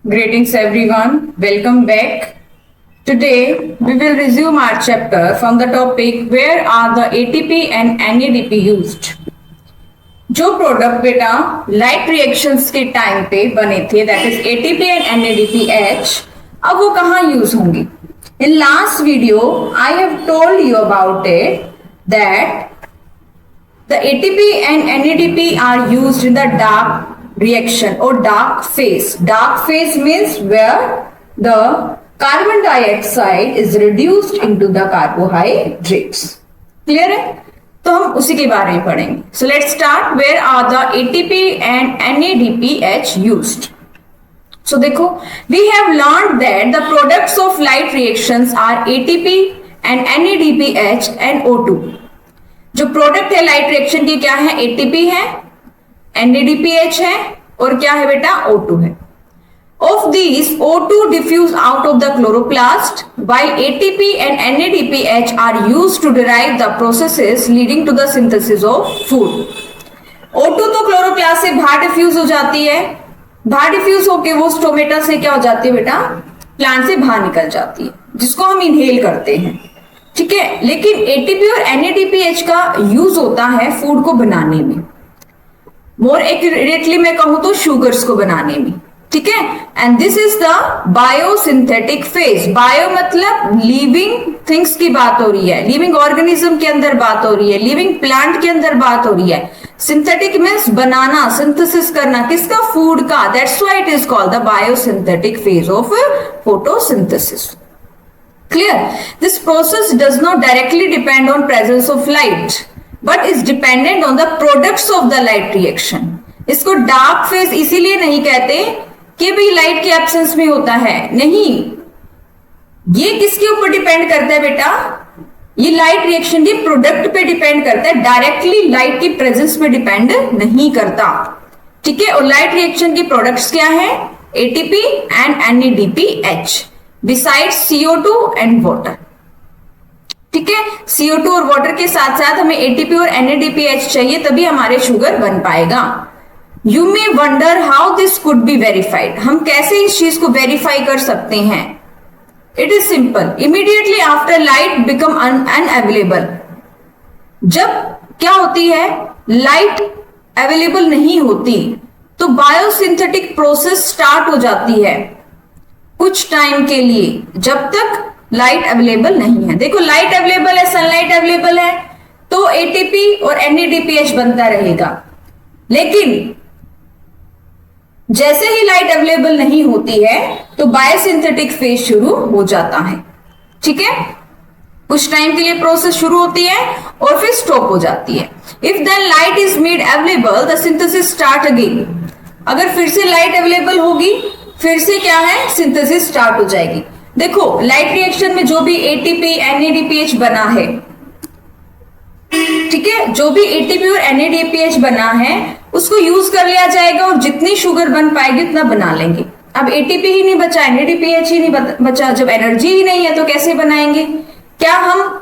Greetings everyone, welcome back. Today we will resume our chapter from the topic where are the ATP and NADP used. जो product बेटा light reactions के time पे बने थे that is ATP and NADPH, अब वो कहाँ use होंगी. In last video I have told you about it that the ATP and NADP are used in the dark reaction or dark phase. Dark phase means where the carbon dioxide is reduced into the carbohydrates. Clear है? तो हम उसी के बारे में पढ़ेंगे. So let's start. Where are the ATP and NADPH used? So देखो, we have learned that the products of light reactions are ATP and NADPH and O2. जो प्रोडक्ट है लाइट रिएक्शन की क्या है? ATP है, NADPH है और क्या है बेटा? O2 है. Of these, O2 diffuse out of the chloroplast, while ATP and NADPH are used to derive the processes leading to the synthesis of food. O2 तो क्लोरोप्लास्ट से बाहर डिफ्यूज हो जाती है, बाहर डिफ्यूज होके वो स्टोमेटा से क्या हो जाती है बेटा? प्लांट से बाहर निकल जाती है, जिसको हम इनहेल करते हैं. ठीक है, लेकिन ATP और NADPH का यूज होता है फूड को बनाने में. मोर एक्यूरेटली मैं कहूं तो शुगर्स को बनाने में. ठीक है, and this is the biosynthetic phase. Bio मतलब लिविंग थिंग्स की बात हो रही है, लिविंग ऑर्गेनिज्म के अंदर बात हो रही है, लिविंग प्लांट के अंदर बात हो रही है. सिंथेटिक मीन्स बनाना, सिंथेसिस करना, किसका? फूड का. That's why it is called the biosynthetic phase of photosynthesis. Clear? This process does not directly depend on presence of light, but is dependent on the products of the light reaction. इसको dark phase इसीलिए नहीं कहते कि भाई light के absence में होता है. नहीं, ये किसके ऊपर डिपेंड करता है बेटा? ये लाइट रिएक्शन के प्रोडक्ट पे डिपेंड करता है, डायरेक्टली लाइट की प्रेजेंस में डिपेंड नहीं करता. ठीक है, और लाइट रिएक्शन के प्रोडक्ट्स क्या है? ATP and NADPH besides CO2 and water. ठीक है, CO2 और वाटर के साथ साथ हमें ATP और NADPH चाहिए, तभी हमारे शुगर बन पाएगा. You may wonder how this could be verified. हम कैसे इस चीज को वेरीफाई कर सकते हैं? It is simple. Immediately after light become unavailable. जब क्या होती है? लाइट अवेलेबल नहीं होती तो बायोसिंथेटिक प्रोसेस स्टार्ट हो जाती है कुछ टाइम के लिए, जब तक लाइट अवेलेबल नहीं है. देखो, लाइट अवेलेबल है, सनलाइट अवेलेबल है, तो ATP और NADPH बनता रहेगा. लेकिन जैसे ही लाइट अवेलेबल नहीं होती है तो बायोसिंथेटिक फेज शुरू हो जाता है. ठीक है, कुछ टाइम के लिए प्रोसेस शुरू होती है और फिर स्टॉप हो जाती है. If then light is made available the synthesis start again. अगर फिर से लाइट अवेलेबल होगी, फिर से क्या है? सिंथेसिस स्टार्ट हो जाएगी. देखो, लाइट रिएक्शन में जो भी ATP NADPH बना है, ठीक है, जो भी ATP और NADPH बना है उसको यूज कर लिया जाएगा और जितनी शुगर बन पाएगी उतना बना लेंगे. अब ATP ही नहीं बचा, NADPH ही नहीं बचा, जब एनर्जी ही नहीं है तो कैसे बनाएंगे? क्या हम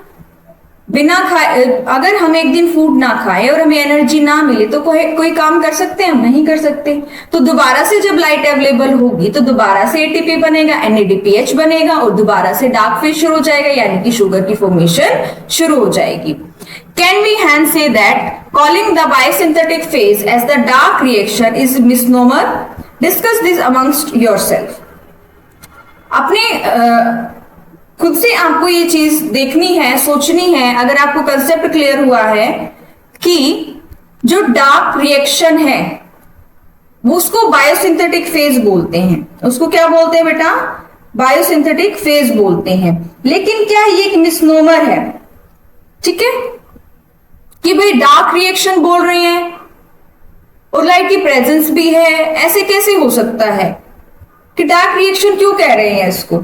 बिना खाए, अगर हम एक दिन फूड ना खाए और हमें एनर्जी ना मिले तो कोई काम कर सकते हैं? हम नहीं कर सकते. तो दोबारा से जब लाइट अवेलेबल होगी तो दोबारा से ATP बनेगा, NADPH बनेगा और दोबारा से डार्क फेज शुरू हो जाएगा, यानी कि शुगर की फॉर्मेशन शुरू हो जाएगी. Can we hence say that calling the biosynthetic phase as the dark reaction is misnomer? Discuss this amongst yourself. अपने खुद से आपको ये चीज देखनी है, सोचनी है. अगर आपको कंसेप्ट क्लियर हुआ है कि जो डार्क रिएक्शन है वो उसको बायोसिंथेटिक फेज बोलते हैं. उसको क्या बोलते हैं बेटा? बायोसिंथेटिक फेज बोलते हैं. लेकिन क्या ये एक मिसनोमर है? ठीक है, कि भाई डार्क रिएक्शन बोल रहे हैं और लाइट की प्रेजेंस भी है, ऐसे कैसे हो सकता है कि डार्क रिएक्शन क्यों कह रहे हैं इसको?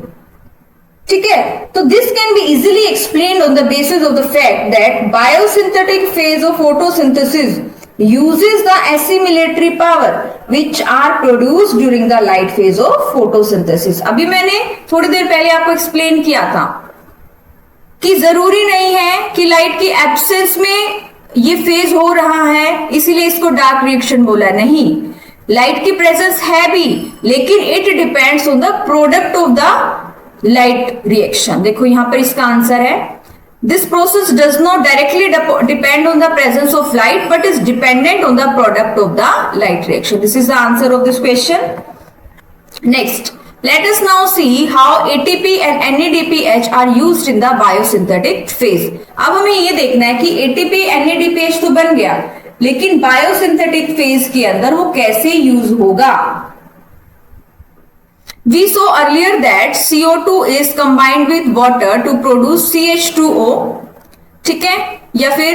ठीक है, तो this can be easily explained on the basis of the fact that biosynthetic phase of photosynthesis uses the assimilatory power which are produced during the light phase of photosynthesis. अभी मैंने थोड़ी देर पहले आपको एक्सप्लेन किया था कि जरूरी नहीं है कि लाइट की एब्सेंस में ये फेज हो रहा है इसीलिए इसको डार्क रिएक्शन बोला. नहीं, लाइट की प्रेजेंस है भी, लेकिन it depends on the product of the light reaction. देखो यहां पर इसका आंसर है, this process does not directly depend on the presence of light but is dependent on the product of the light reaction. This is the answer of this question. Next, let us now see how ATP and NADPH are used in the biosynthetic phase। अब हमें ये देखना है कि ATP NADPH तो बन गया, लेकिन बायोसिंथेटिक फेज के अंदर वो कैसे यूज होगा। We saw earlier that CO2 is combined with water to produce CH2O, ठीक है, या फिर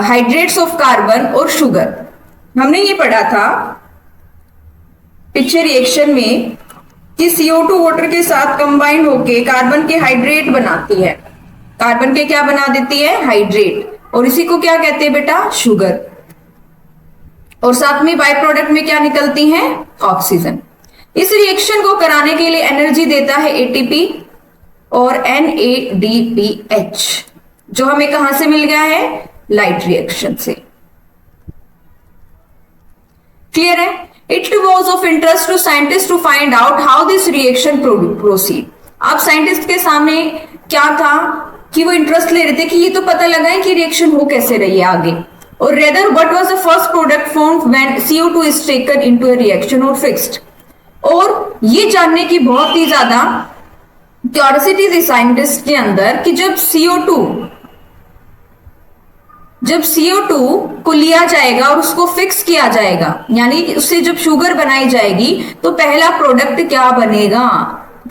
हाइड्रेट्स ऑफ कार्बन और शुगर। हमने ये पढ़ा था पिछले रिएक्शन में कि CO2 वाटर के साथ कंबाइन होके कार्बन के हाइड्रेट बनाती है, कार्बन के क्या बना देती है, हाइड्रेट, और इसी को क्या कहते हैं बेटा, शुगर। और साथ में बाय प्रोडक्ट में क्या निकलती है, ऑक्सीजन। इस रिएक्शन को कराने के लिए एनर्जी देता है ATP और NADPH, जो हमें कहां से मिल गया है, लाइट रिएक्शन से। क्लियर है। It was of interest to scientists to find out how this reaction proceed। अब साइंटिस्ट के सामने क्या था कि वो इंटरेस्ट ले रहे थे कि ये तो पता लगा है कि रिएक्शन हो कैसे रही है आगे, और rather what was the first product formed when CO2 is taken into a reaction or fixed। और ये जानने की बहुत ही ज्यादा क्यूरियोसिटी थी साइंटिस्ट के अंदर कि जब CO2 को लिया जाएगा और उसको फिक्स किया जाएगा, यानी उससे जब शुगर बनाई जाएगी तो पहला प्रोडक्ट क्या बनेगा।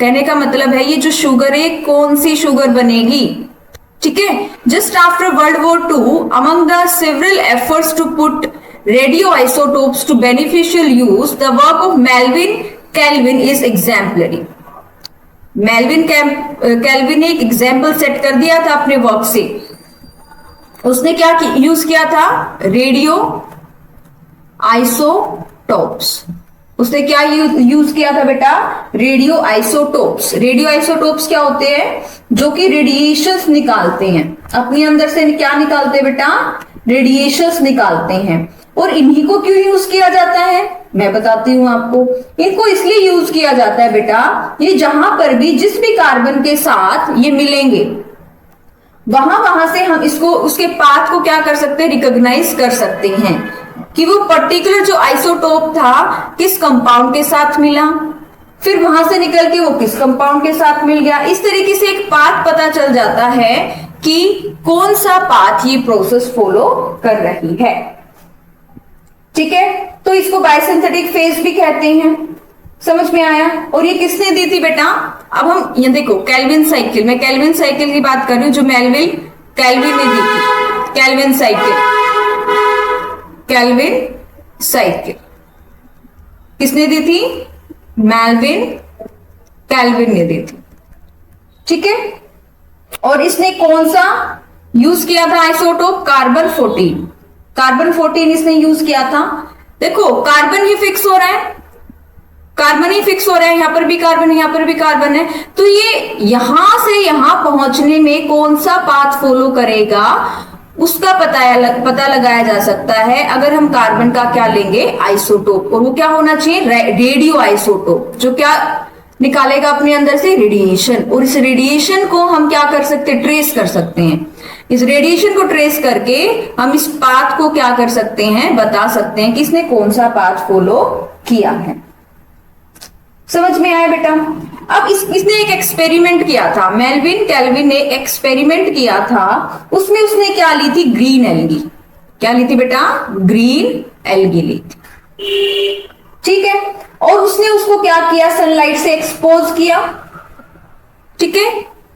कहने का मतलब है ये जो शुगर है कौन सी शुगर बनेगी, ठीक है। Just after world war II, among the several efforts to put radio isotopes to beneficial use, the work of Melvin Calvin is exemplary. Melvin Calvin ने एक एग्जाम्पल सेट कर दिया था अपने वर्क से। उसने क्या यूज किया था, रेडियो आइसोटोप्स। उसने क्या यूज किया था बेटा, रेडियो आइसोटोप्स। रेडियो आइसोटोप्स क्या होते हैं, जो कि रेडिएशंस निकालते हैं, अपने अंदर से क्या निकालते हैं बेटा, रेडिएशंस निकालते हैं। और इन्हीं को क्यों यूज किया जाता है, मैं बताती हूं आपको। इनको इसलिए यूज किया जाता है बेटा, ये जहां पर भी जिस भी कार्बन के साथ ये मिलेंगे वहां से हम इसको, उसके पाथ को क्या कर सकते हैं, रिकॉग्नाइज कर सकते हैं कि वो पर्टिकुलर जो आइसोटोप था किस कंपाउंड के साथ मिला, फिर वहां से निकल के वो किस कंपाउंड के साथ मिल गया। इस तरीके से एक पाथ पता चल जाता है कि कौन सा पाथ ये प्रोसेस फॉलो कर रही है, ठीक है। तो इसको बायोसिंथेटिक फेज भी कहते हैं। समझ में आया। और ये किसने दी थी बेटा, अब हम ये देखो कैल्विन साइकिल, मैं कैल्विन साइकिल की बात कर रही हूं जो मेल्विन कैल्विन ने दी थी। कैल्विन साइकिल किसने दी थी, मेल्विन कैल्विन ने दी थी, ठीक है। और इसने कौन सा यूज किया था आइसोटोप, कार्बन 14। कार्बन 14 इसने यूज किया था। देखो कार्बन ही फिक्स हो रहा है, कार्बन ही फिक्स हो रहा है, यहां पर भी कार्बन है, यहां पर भी कार्बन है, तो ये यहां से यहां पहुंचने में कौन सा पाथ फॉलो करेगा उसका पता लगाया जा सकता है अगर हम कार्बन का क्या लेंगे, आइसोटोप। और वो क्या होना चाहिए, रेडियो आइसोटोप, जो क्या निकालेगा अपने अंदर से, रेडिएशन। और इस रेडिएशन को हम क्या कर सकते हैं, ट्रेस कर सकते हैं। इस रेडिएशन को ट्रेस करके हम इस पाथ को क्या कर सकते हैं, बता सकते हैं कि इसने कौन सा पाथ फॉलो किया है। समझ में आया बेटा। अब इसने एक एक्सपेरिमेंट किया था, मेल्विन कैल्विन ने एक्सपेरिमेंट किया था, उसमें उसने क्या ली थी, ग्रीन एल्गी। क्या ली थी बेटा, ग्रीन एल्गी ली थी, ठीक है। और उसने उसको क्या किया, सनलाइट से एक्सपोज किया, ठीक है।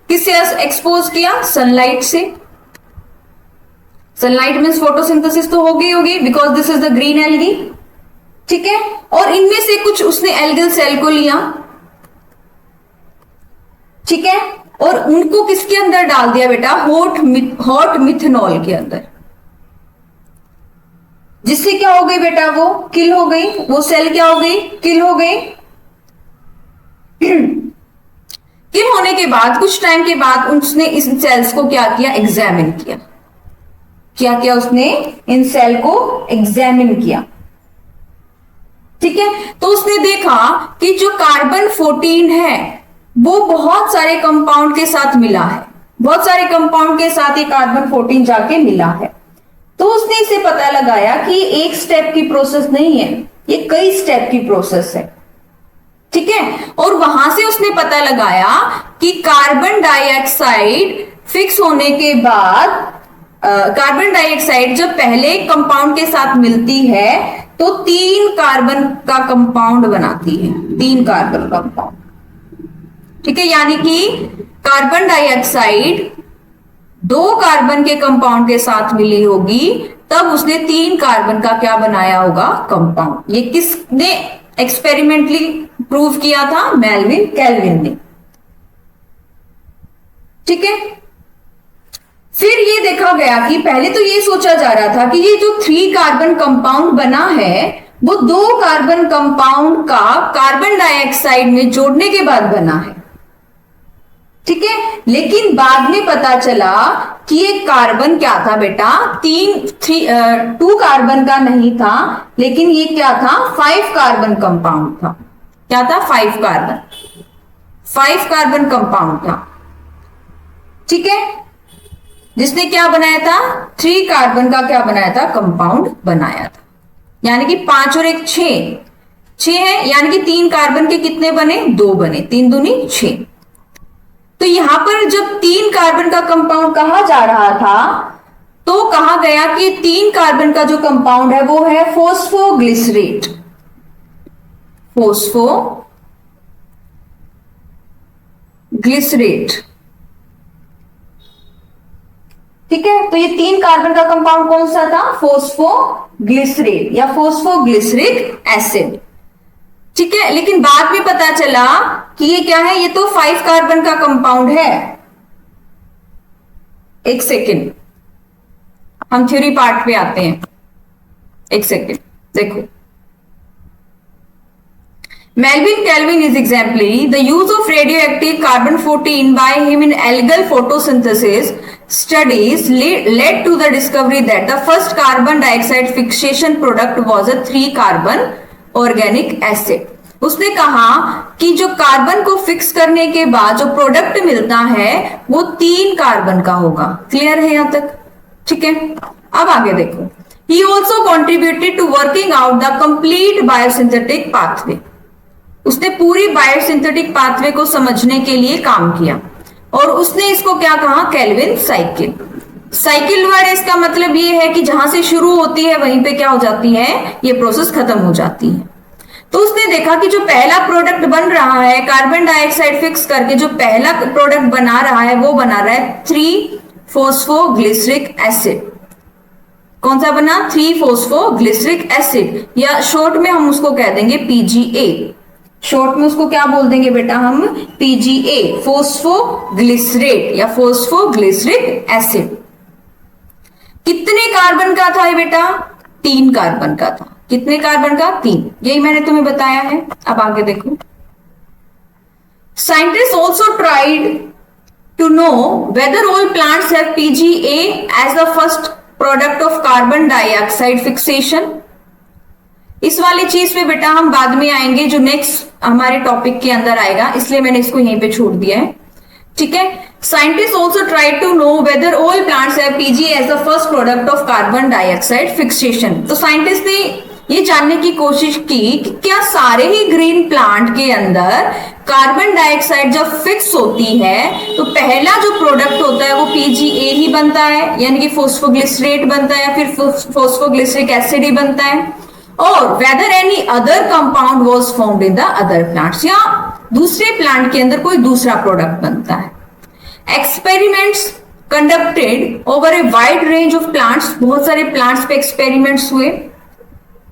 किससे एक्सपोज किया, सनलाइट से। सनलाइट मीन्स फोटोसिंथेसिस तो होगी because this is the green algae, ठीक है। और इनमें से कुछ उसने एल्गल सेल को लिया, ठीक है, और उनको किसके अंदर डाल दिया बेटा, हॉट मिथेनॉल के अंदर, जिससे क्या हो गई बेटा, वो किल हो गई, वो सेल क्या हो गई, किल हो गई। किल होने के बाद कुछ टाइम के बाद उसने इस सेल्स को क्या किया, एग्जामिन किया। क्या किया उसने, इन सेल को एग्जामिन किया। ठीक है, तो उसने देखा कि जो कार्बन 14 है वो बहुत सारे कंपाउंड के साथ मिला है, बहुत सारे कंपाउंड के साथ ये कार्बन 14 जाके मिला है। तो उसने इसे पता लगाया कि एक स्टेप की प्रोसेस नहीं है, ये कई स्टेप की प्रोसेस है। ठीक है, और वहां से उसने पता लगाया कि कार्बन डाइऑक्साइड फिक्स होने के बाद कार्बन डाइऑक्साइड जब पहले कंपाउंड के साथ मिलती है तो 3 कार्बन का कंपाउंड बनाती है, 3 कार्बन कंपाउंड। ठीक है, यानी कि कार्बन डाइऑक्साइड 2 कार्बन के कंपाउंड के साथ मिली होगी, तब उसने 3 कार्बन का क्या बनाया होगा, कंपाउंड। ये किसने एक्सपेरिमेंटली प्रूव किया था, मेल्विन केल्विन ने। ठीक है, फिर ये देखा गया कि पहले तो ये सोचा जा रहा था कि ये जो 3 कार्बन कंपाउंड बना है वो 2 कार्बन कंपाउंड का कार्बन डाइऑक्साइड में जोड़ने के बाद बना है। ठीक है, लेकिन बाद में पता चला कि ये कार्बन क्या था बेटा, 2 कार्बन का नहीं था, लेकिन ये क्या था, 5 कार्बन कंपाउंड था। क्या था, 5 कार्बन कंपाउंड था। ठीक है, जिसने क्या बनाया था, 3 कार्बन का क्या बनाया था, कंपाउंड बनाया था। यानी कि 5 और 1 6 है, यानी कि 3 कार्बन के कितने बने, 2 बने, 3 दूनी 6। तो यहां पर जब 3 कार्बन का कंपाउंड कहा जा रहा था तो कहा गया कि 3 कार्बन का जो कंपाउंड है वो है फोस्फोग्लिसरेट। फोस्फोग्लिसरेट। ठीक है, तो ये 3 कार्बन का कंपाउंड कौन सा था, फोस्फोग्लिसरेट या फोस्फोग्लिसरिक एसिड। ठीक है, लेकिन बाद में पता चला कि ये क्या है, ये तो 5 कार्बन का कंपाउंड है। एक सेकेंड, हम थ्योरी पार्ट पे आते हैं। एक सेकेंड देखो, Melvin Calvin is exemplary. The use of radioactive carbon 14 by him in algal photosynthesis studies led to the discovery that the first carbon dioxide fixation product was a 3 carbon organic acid. उसने कहा कि जो carbon को fix करने के बाद जो product मिलता है वो 3 कार्बन का होगा। क्लियर है यहां तक? ठीक है, अब आगे देखो। He also contributed to working out the complete biosynthetic pathway. उसने पूरी बायोसिंथेटिक पाथवे को समझने के लिए काम किया और उसने इसको क्या कहा, केल्विन साइकिल। साइकिल वर्ड इसका मतलब ये है कि जहां से शुरू होती है वहीं पे क्या हो जाती है, ये प्रोसेस खत्म हो जाती है। तो उसने देखा कि जो पहला प्रोडक्ट बन रहा है कार्बन डाइऑक्साइड फिक्स करके, जो पहला प्रोडक्ट बना रहा है वो बना रहा है 3 फोस्फोग्लिसरिक एसिड। कौन सा बना, 3 फोस्फोग्लिसरिक एसिड, या शॉर्ट में हम उसको कह देंगे पीजीए। शॉर्ट में उसको क्या बोल देंगे बेटा हम, पीजीए, फोस्फोग्लिसरेट या फोस्फोग्लिसरिक एसिड। कितने कार्बन का था ये बेटा, 3 कार्बन का था। कितने कार्बन का, 3। यही मैंने तुम्हें बताया है। अब आगे देखो, scientist also tried to know whether all plants have PGA as the first product of carbon dioxide fixation. इस वाली चीज पे बेटा हम बाद में आएंगे, जो नेक्स्ट हमारे टॉपिक के अंदर आएगा, इसलिए मैंने इसको यहीं पे छोड़ दिया है। ठीक है, scientist also try to know whether all plants have PGA as the first product of carbon dioxide fixation. तो साइंटिस्ट ने ये जानने की कोशिश की कि क्या सारे ही ग्रीन प्लांट के अंदर कार्बन डाइऑक्साइड जब फिक्स होती है तो पहला जो प्रोडक्ट होता है वो पीजीए ही बनता है, यानी कि फोस्फोग्लिसरेट बनता है, या फिर फोस्फोग्लिसरिक एसिड ही बनता है, और whether any other compound was found in the other plants, या दूसरे प्लांट के अंदर कोई दूसरा प्रोडक्ट बनता है। Experiments conducted over a wide range of plants, बहुत सारे प्लांट्स पे एक्सपेरिमेंट्स हुए।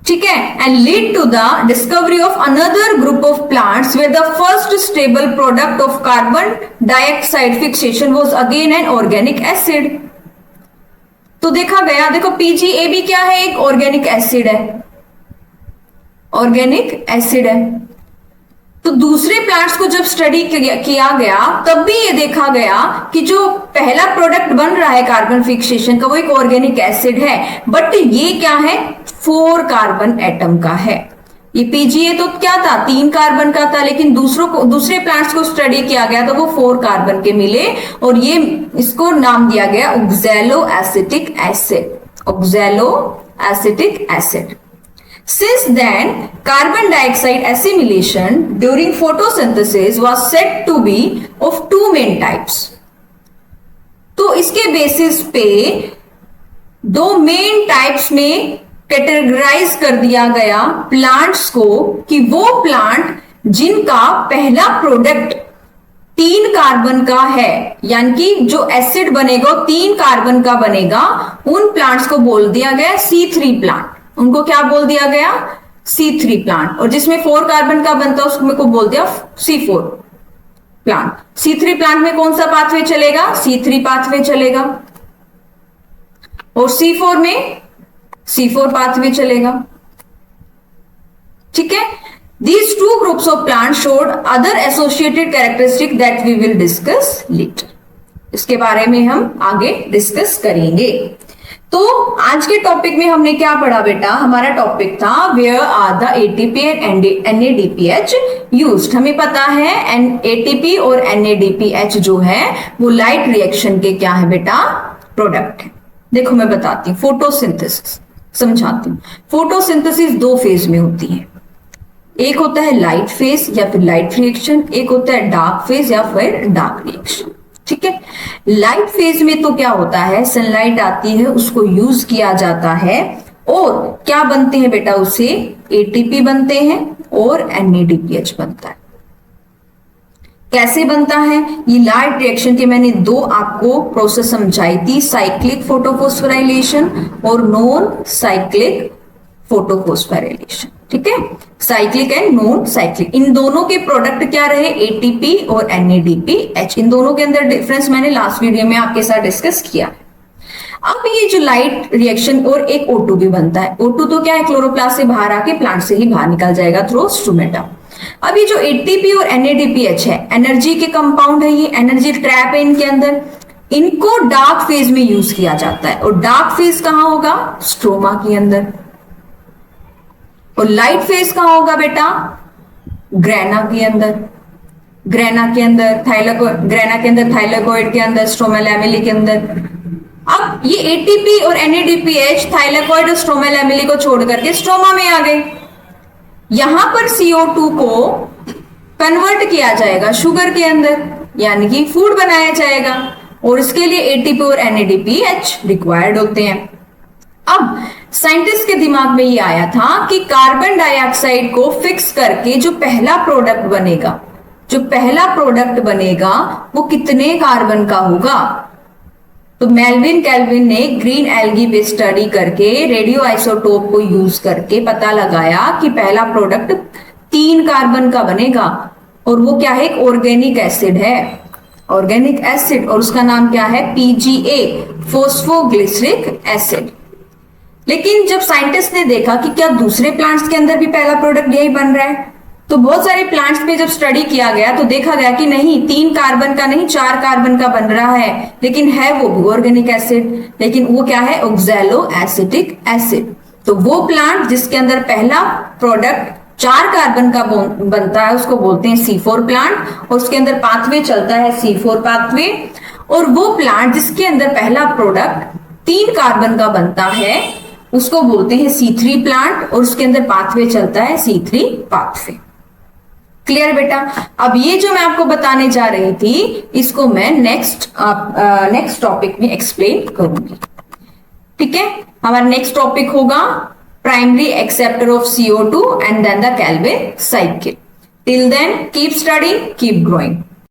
ठीक है, and lead to the discovery of another group of plants where the first stable product of carbon dioxide fixation was again an organic acid. तो देखा गया, देखो पीजीए भी क्या है, एक ऑर्गेनिक एसिड है, ऑर्गेनिक एसिड है। तो दूसरे प्लांट्स को जब स्टडी किया गया तब भी ये देखा गया कि जो पहला प्रोडक्ट बन रहा है कार्बन फिक्सेशन का वो एक ऑर्गेनिक एसिड है, बट ये क्या है, 4 कार्बन एटम का है। ये पीजीए तो क्या था, 3 कार्बन का था, लेकिन दूसरे प्लांट्स को स्टडी किया गया तो वो 4 कार्बन के मिले और ये इसको नाम दिया गया oxalo acetic acid, oxalo acetic acid. Since then, carbon dioxide assimilation during photosynthesis was said to be of 2 main types. तो इसके बेसिस पे 2 मेन टाइप्स में कैटेगराइज कर दिया गया प्लांट्स को कि वो प्लांट जिनका पहला प्रोडक्ट 3 कार्बन का है, यानी कि जो एसिड बनेगा 3 कार्बन का बनेगा, उन प्लांट्स को बोल दिया गया C3 प्लांट। उनको क्या बोल दिया गया, C3 प्लांट। और जिसमें 4 कार्बन का बनता है उसको बोल दिया C4 प्लांट। C3 प्लांट में कौन सा पाथवे चलेगा, C3 पाथवे चलेगा, और C4 में C4 पाथवे चलेगा। ठीक है। These 2 groups of plants showed other associated characteristics that we will discuss later. इसके बारे में हम आगे डिस्कस करेंगे। तो आज के टॉपिक में हमने क्या पढ़ा बेटा, हमारा टॉपिक था where are the ATP and NADPH used. हमें पता है एटीपी और NADPH जो है वो लाइट रिएक्शन के क्या है बेटा, प्रोडक्ट है। देखो मैं बताती हूँ, फोटोसिंथेसिस समझाती हूँ। फोटोसिंथेसिस 2 फेज में होती है, एक होता है लाइट फेज या फिर लाइट रिएक्शन, एक होता है डार्क फेज या फिर डार्क रिएक्शन। ठीक है। लाइट फेज में तो क्या होता है, सनलाइट आती है, उसको यूज किया जाता है और क्या बनते हैं बेटा, उसे एटीपी बनते हैं और NADPH बनता है। कैसे बनता है, ये लाइट रिएक्शन के मैंने 2 आपको प्रोसेस समझाई थी, साइक्लिक फोटोफॉस्फोराइलेशन और नॉन साइक्लिक फोटोफॉस्फोराइलेशन। ठीक है, साइक्लिक एंड नॉन साइक्लिक, इन दोनों के प्रोडक्ट क्या रहे, एटीपी और NADPH। इन दोनों के अंदर डिफरेंस मैंने लास्ट वीडियो में आपके साथ डिस्कस किया। अब ये जो लाइट रिएक्शन और एक O2 भी बनता है। O2 तो क्या है, क्लोरोप्लास्ट से बाहर आके प्लांट से ही बाहर निकल जाएगा थ्रू स्टोमेटा। अब ये जो एटीपी और NADPH है, एनर्जी के कंपाउंड है, ये एनर्जी ट्रैप है इनके अंदर, इनको डार्क फेज में यूज किया जाता है। और डार्क फेज कहां होगा, स्ट्रोमा के अंदर। और लाइट फेज कहां होगा बेटा, ग्रेना के अंदर। ग्रेना के अंदर थाइलेकोइड के अंदर, स्ट्रोमा लैमेली के अंदर। अब ये एटीपी और NADPH थाइलेकोइड और स्ट्रोमा लैमेली को छोड़ करके स्ट्रोमा में आ गए। यहां पर CO2 को कन्वर्ट किया जाएगा शुगर के अंदर, यानी कि फूड बनाया जाएगा, और इसके लिए एटीपी और NADPH रिक्वायर्ड होते हैं। अब साइंटिस्ट के दिमाग में ये आया था कि कार्बन डाइऑक्साइड को फिक्स करके जो पहला प्रोडक्ट बनेगा वो कितने कार्बन का होगा। तो मेल्विन कैल्विन ने ग्रीन एल्गी पे स्टडी करके रेडियो आइसोटोप को यूज करके पता लगाया कि पहला प्रोडक्ट 3 कार्बन का बनेगा, और वो क्या है, एक ऑर्गेनिक एसिड है, ऑर्गेनिक एसिड, और उसका नाम क्या है, PGA, फोस्फोग्लिसरिक एसिड। लेकिन जब साइंटिस्ट ने देखा कि क्या दूसरे प्लांट्स के अंदर भी पहला प्रोडक्ट यही बन रहा है, तो बहुत सारे प्लांट्स पे जब स्टडी किया गया तो देखा गया कि नहीं, 3 कार्बन का नहीं 4 कार्बन का बन रहा है, लेकिन है वो भी ऑर्गेनिक एसिड, लेकिन वो क्या है, ऑक्सैलो एसिटिक एसिड। तो वो प्लांट जिसके अंदर पहला प्रोडक्ट 4 कार्बन का बनता है उसको बोलते हैं C4 प्लांट, और उसके अंदर पाथवे चलता है C4 पाथवे। और वो प्लांट जिसके अंदर पहला प्रोडक्ट 3 कार्बन का बनता है उसको बोलते हैं C3 प्लांट, और उसके अंदर पाथवे चलता है C3 पाथवे। क्लियर बेटा। अब ये जो मैं आपको बताने जा रही थी इसको मैं नेक्स्ट टॉपिक में एक्सप्लेन करूंगी। ठीक है, हमारा नेक्स्ट टॉपिक होगा primary acceptor of CO2 and then the Calvin cycle. Till then keep studying, keep growing.